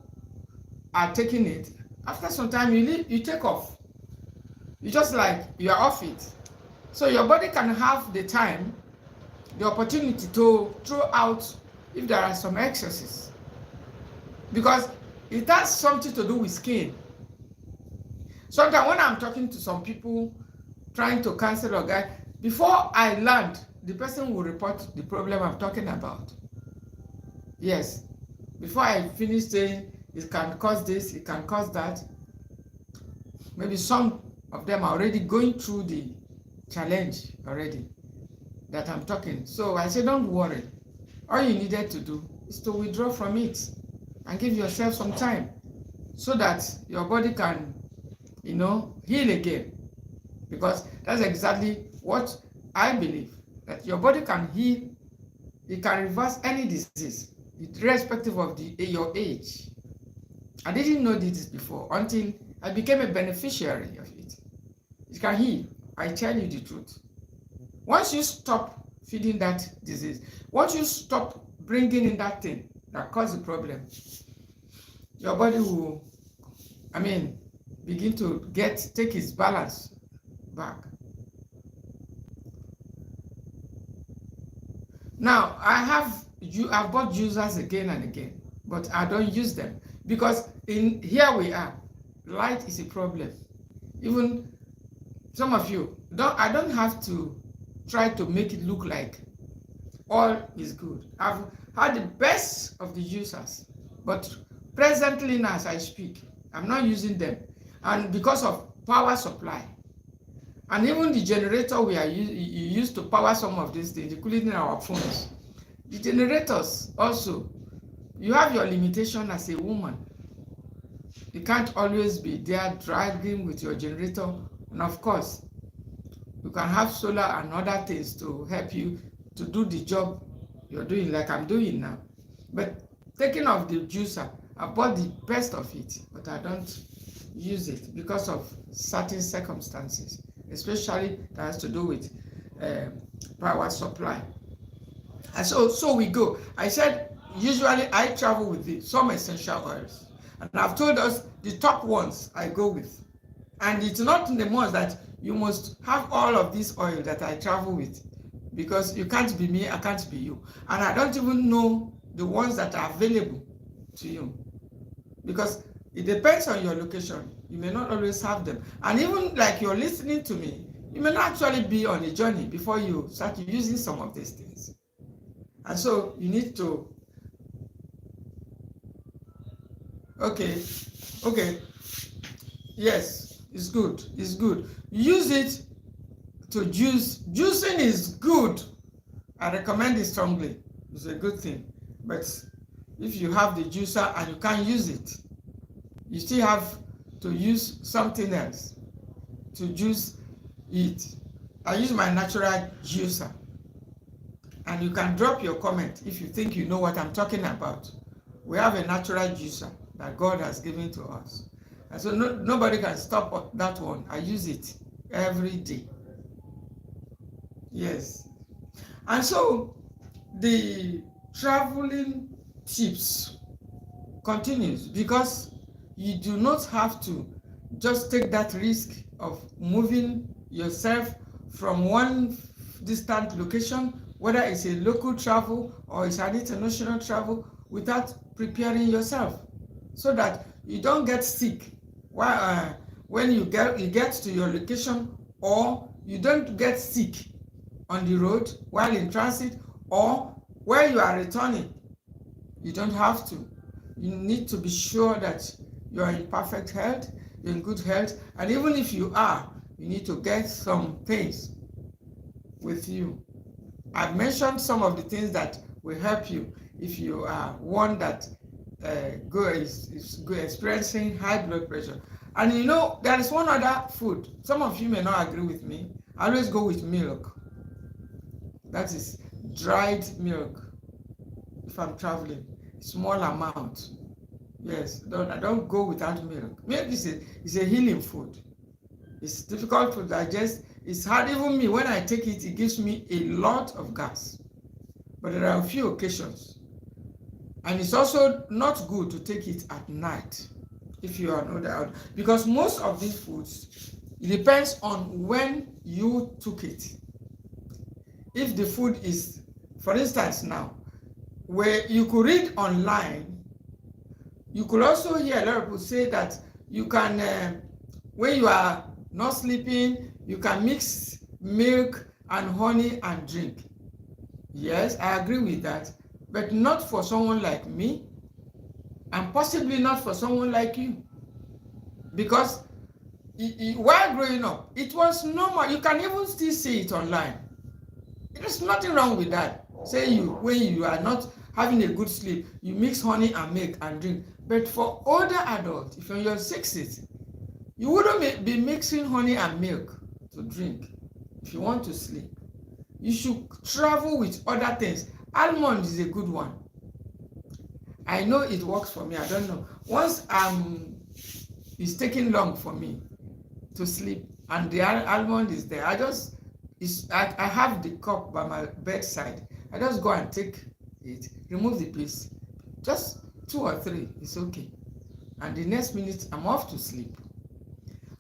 are taking it, after some time you take off. You just like you are off it. So your body can have the time, the opportunity to throw out if there are some excesses. Because it has something to do with skin. Sometimes when I'm talking to some people trying to cancel a guy, before I land, the person will report the problem I'm talking about. Yes. Before I finish saying it can cause this, it can cause that. Maybe some of them are already going through the challenge already that I'm talking. So I say, don't worry. All you needed to do is to withdraw from it and give yourself some time so that your body can, heal again. Because that's exactly what I believe, that your body can heal, it can reverse any disease, irrespective of your age. I didn't know this before until I became a beneficiary of it. It can heal. I tell you the truth. Once you stop feeding that disease, once you stop bringing in that thing that caused the problem, your body will, begin to take its balance back. Now, I've bought juicers again and again, but I don't use them because here we are. Light is a problem. Even some of you, I don't have to try to make it look like all is good. I've had the best of the users, but presently now as I speak, I'm not using them. And because of power supply, and even the generator we are used to power some of these things, including our phones, the generators also, you have your limitation as a woman. You can't always be there dragging with your generator. And of course, you can have solar and other things to help you to do the job you're doing, like I'm doing now. But taking off the juicer, I bought the best of it, but I don't use it because of certain circumstances, especially that has to do with power supply. And so we go. I said, usually I travel with some essential oils. And I've told us the top ones I go with. And it's not in the ones that you must have all of this oil that I travel with, because you can't be me, I can't be you. And I don't even know the ones that are available to you, because it depends on your location. You may not always have them. And even like you're listening to me, you may not actually be on a journey before you start using some of these things. And so you need to, okay, yes, it's good, use it to juice. Juicing is good. I recommend it strongly. It's a good thing. But if you have the juicer and you can't use it, you still have to use something else to juice it. I use my natural juicer. And you can drop your comment if you think you know what I'm talking about. We have a natural juicer that God has given to us. And so nobody can stop that one. I use it every day. Yes. And so the traveling tips continues, because you do not have to just take that risk of moving yourself from one distant location, whether it's a local travel or it's an international travel, without preparing yourself so that you don't get sick when you get to your location, or you don't get sick on the road while in transit, or where you are returning. You don't have to. You need to be sure that you are in perfect health, you're in good health, and even if you are, you need to get some things with you. I've mentioned some of the things that will help you if you are one that is experiencing high blood pressure. And there is one other food. Some of you may not agree with me. I always go with milk. That is dried milk. If I'm traveling, small amount. Yes, I don't go without milk. Milk is a healing food. It's difficult to digest. It's hard. Even me, when I take it, it gives me a lot of gas. But there are a few occasions. And it's also not good to take it at night if you are not out. Because most of these foods, it depends on when you took it. If the food is, for instance now, where you could read online, you could also hear a lot of people say that you can, when you are not sleeping, you can mix milk and honey and drink. Yes, I agree with that, but not for someone like me. and possibly not for someone like you. Because while growing up, it was normal. You can even still see it online. There's nothing wrong with that. Say when you are not having a good sleep, you mix honey and milk and drink. But for older adults, if you're in your 60s, you wouldn't be mixing honey and milk to drink if you want to sleep. You should travel with other things. Almond is a good one. I know it works for me. I don't know. Once it's taking long for me to sleep and the almond is there, I have the cup by my bedside. I just go and take it, remove the piece, just 2 or 3, it's okay. And the next minute, I'm off to sleep.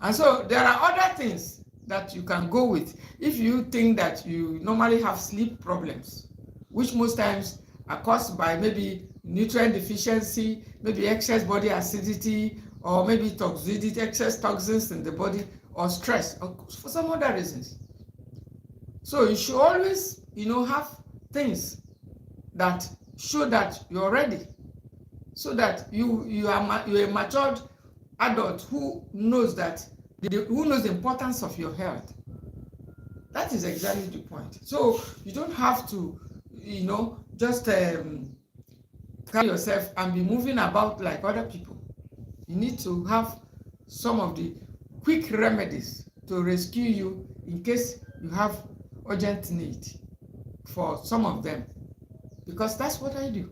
And so there are other things that you can go with if you think that you normally have sleep problems, which most times are caused by maybe nutrient deficiency, maybe excess body acidity, or maybe toxicity, excess toxins in the body, or stress, or for some other reasons. So you should always, have things that show that you're ready, so that you're a matured adult who knows the importance of your health. That is exactly the point. So you don't have to, just carry yourself and be moving about like other people. You need to have some of the quick remedies to rescue you in case you have urgent need for some of them, because that's what I do.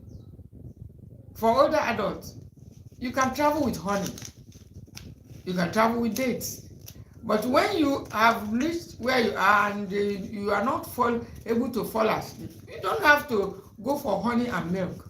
For older adults, you can travel with honey, you can travel with dates, but when you have reached where you are and you are not able to fall asleep, you don't have to go for honey and milk.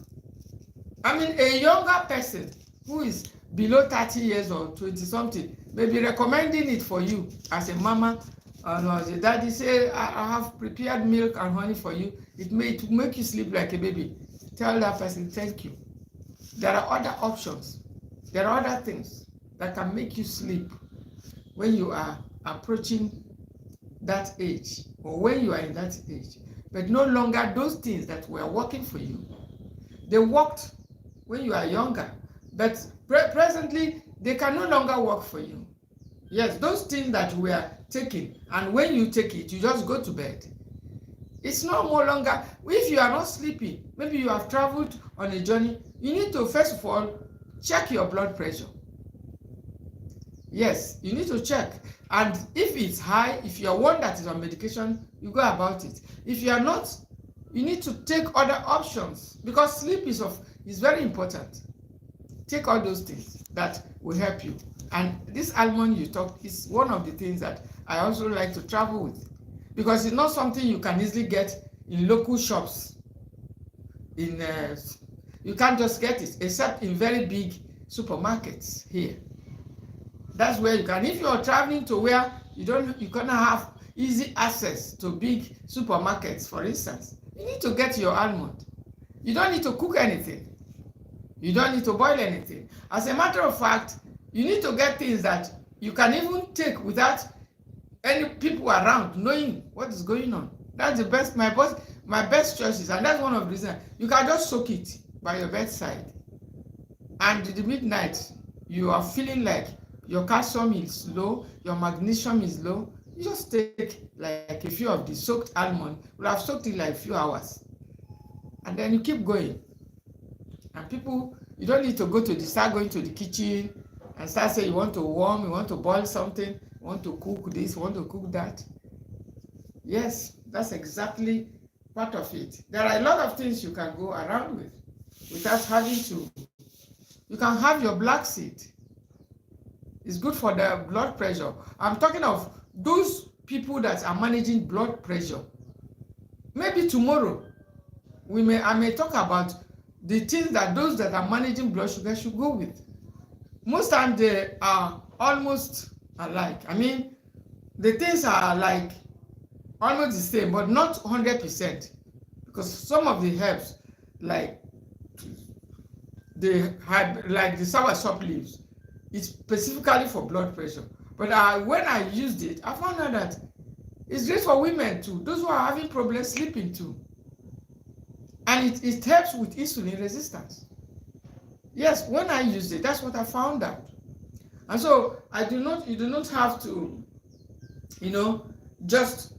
I mean, a younger person who is below 30 years or 20 something may be recommending it for you as a mama or as a daddy. Say, I have prepared milk and honey for you. It will make you sleep like a baby. Tell that person, thank you. There are other options. There are other things that can make you sleep when you are approaching that age or when you are in that age. But no longer those things that were working for you. They worked when you are younger, but presently they can no longer work for you. Yes, those things that we are taking, and when you take it, you just go to bed. It's no more longer. If you are not sleeping, maybe you have traveled on a journey, you need to first of all check your blood pressure. Yes, you need to check. And if it's high, if you're one that is on medication, you go about it. If you are not, you need to take other options, because sleep is very important. Take all those things that will help you. And this almond you talk is one of the things that I also like to travel with, because it's not something you can easily get in local shops. You can't just get it except in very big supermarkets here. That's where you can. If you're traveling to where you cannot have easy access to big supermarkets, for instance, you need to get your almond. You don't need to cook anything. You don't need to boil anything. As a matter of fact, you need to get things that you can even take without any people around knowing what is going on. That's the best, my best choices, and that's one of the reasons. You can just soak it by your bedside, and in the midnight you are feeling like your calcium is low, your magnesium is low. You just take like a few of the soaked almond. We'll have soaked it like a few hours, and then you keep going. And people, you don't need to start going to the kitchen and start saying you want to warm, you want to boil something, you want to cook this, you want to cook that. Yes, that's exactly part of it. There are a lot of things you can go around with without having to. You can have your black seed. It's good for the blood pressure. I'm talking of those people that are managing blood pressure. Maybe tomorrow I may talk about the things that those that are managing blood sugar should go with. Most times they are almost alike. I mean, the things are like almost the same, but not 100%, because some of the herbs, like the soursop leaves, it's specifically for blood pressure. But when I used it, I found out that it's great for women too, those who are having problems sleeping too. And it helps with insulin resistance. Yes, when I used it, that's what I found out. And so you do not have to, just,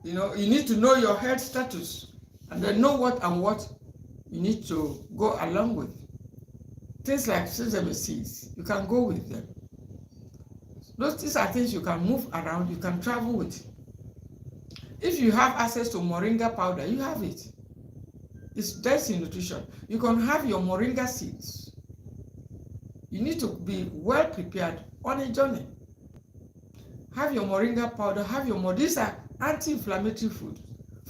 you need to know your health status and then know what you need to go along with. Things like sesame seeds, you can go with them. These are things you can move around, you can travel with. If you have access to moringa powder, you have it. It's dense in nutrition. You can have your moringa seeds. You need to be well prepared on a journey. Have your moringa powder, these are anti-inflammatory food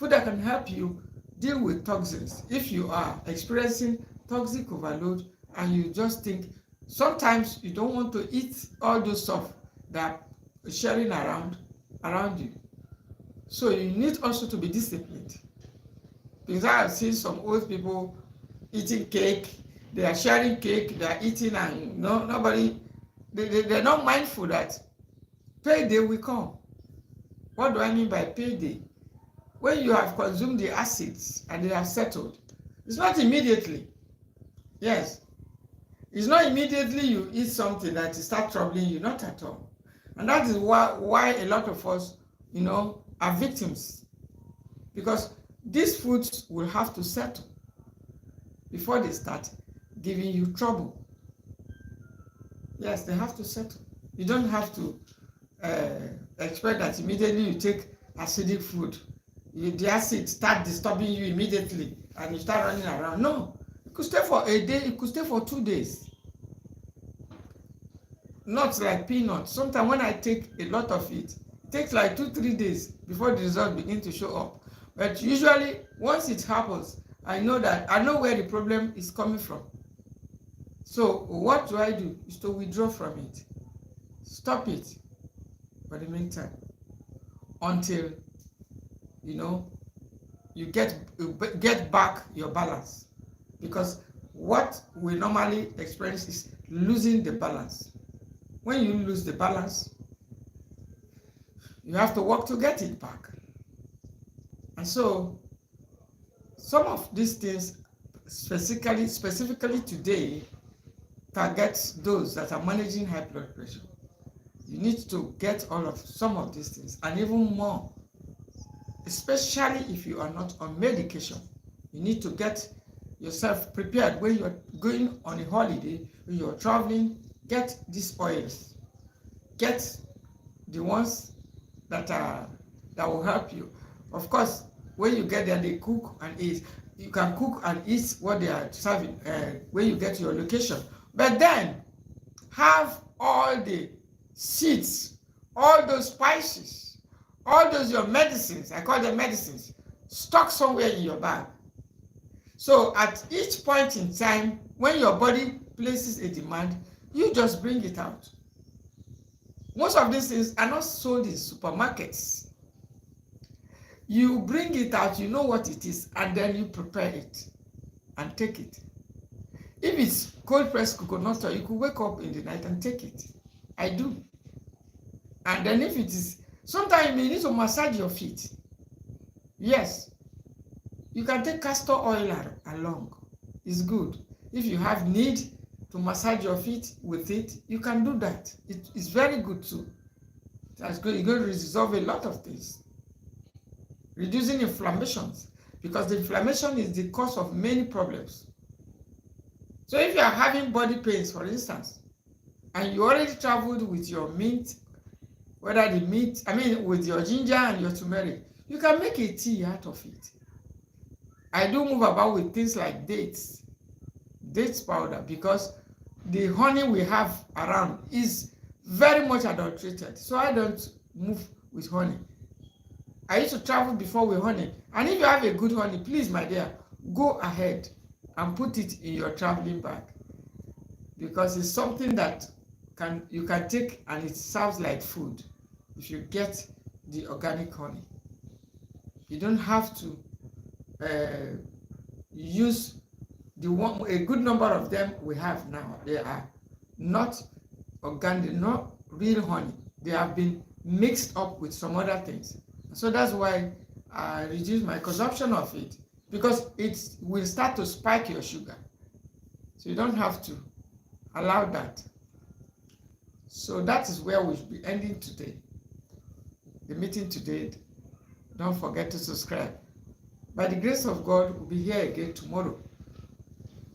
that can help you deal with toxins. If you are experiencing toxic overload and you just think, sometimes you don't want to eat all those stuff that are sharing around you. So you need also to be disciplined. Because I have seen some old people eating cake, they are sharing cake, they are eating, and nobody, they're not mindful that payday will come. What do I mean by payday? When you have consumed the acids and they have settled, it's not immediately. Yes. It's not immediately you eat something that it starts troubling you, not at all. And that is why a lot of us, are victims. Because these foods will have to settle before they start giving you trouble. Yes, they have to settle. You don't have to expect that immediately you take acidic food, the acid start disturbing you immediately and you start running around. No, it could stay for a day, it could stay for 2 days. Not like peanuts. Sometimes when I take a lot of it takes like 2-3 days before the results begin to show up. But usually, once it happens, I know where the problem is coming from. So what do I do? Is to withdraw from it. Stop it for the meantime until you get back your balance. Because what we normally experience is losing the balance. When you lose the balance, you have to work to get it back. And so some of these things specifically today target those that are managing high blood pressure. You need to get some of these things and even more, especially if you are not on medication. You need to get yourself prepared when you're going on a holiday, when you're traveling. Get these oils. Get the ones that will help you. Of course, when you get there, they cook and eat. You can cook and eat what they are serving when you get to your location. But then, have all the seeds, all those spices, all those your medicines, I call them medicines, stock somewhere in your bag. So at each point in time, when your body places a demand, you just bring it out. Most of these things are not sold in supermarkets. You bring it out, you know what it is, and then you prepare it and take it. If it's cold pressed coconut oil, you could wake up in the night and take it. I do. And then if it is, sometimes you may need to massage your feet. Yes. You can take castor oil along. It's good. If you have need to massage your feet with it, you can do that. It's very good too. That's good. It's going to resolve a lot of things. Reducing inflammations, because the inflammation is the cause of many problems. So if you are having body pains, for instance, and you already traveled with your mint, with your ginger and your turmeric, you can make a tea out of it. I do move about with things like dates powder, because the honey we have around is very much adulterated. So I don't move with honey. I used to travel before with honey. And if you have a good honey, please, my dear, go ahead and put it in your traveling bag. Because it's something that you can take and it serves like food if you get the organic honey. You don't have to use a good number of them we have now. They are not organic, not real honey. They have been mixed up with some other things. So that's why I reduce my consumption of it, because it will start to spike your sugar. So you don't have to allow that. So that is where we should be ending today. The meeting today. Don't forget to subscribe. By the grace of God, we'll be here again tomorrow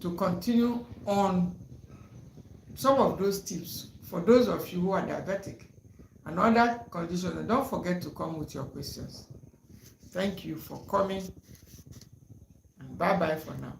to continue on some of those tips for those of you who are diabetic and other conditions. And don't forget to come with your questions. Thank you for coming, and bye-bye for now.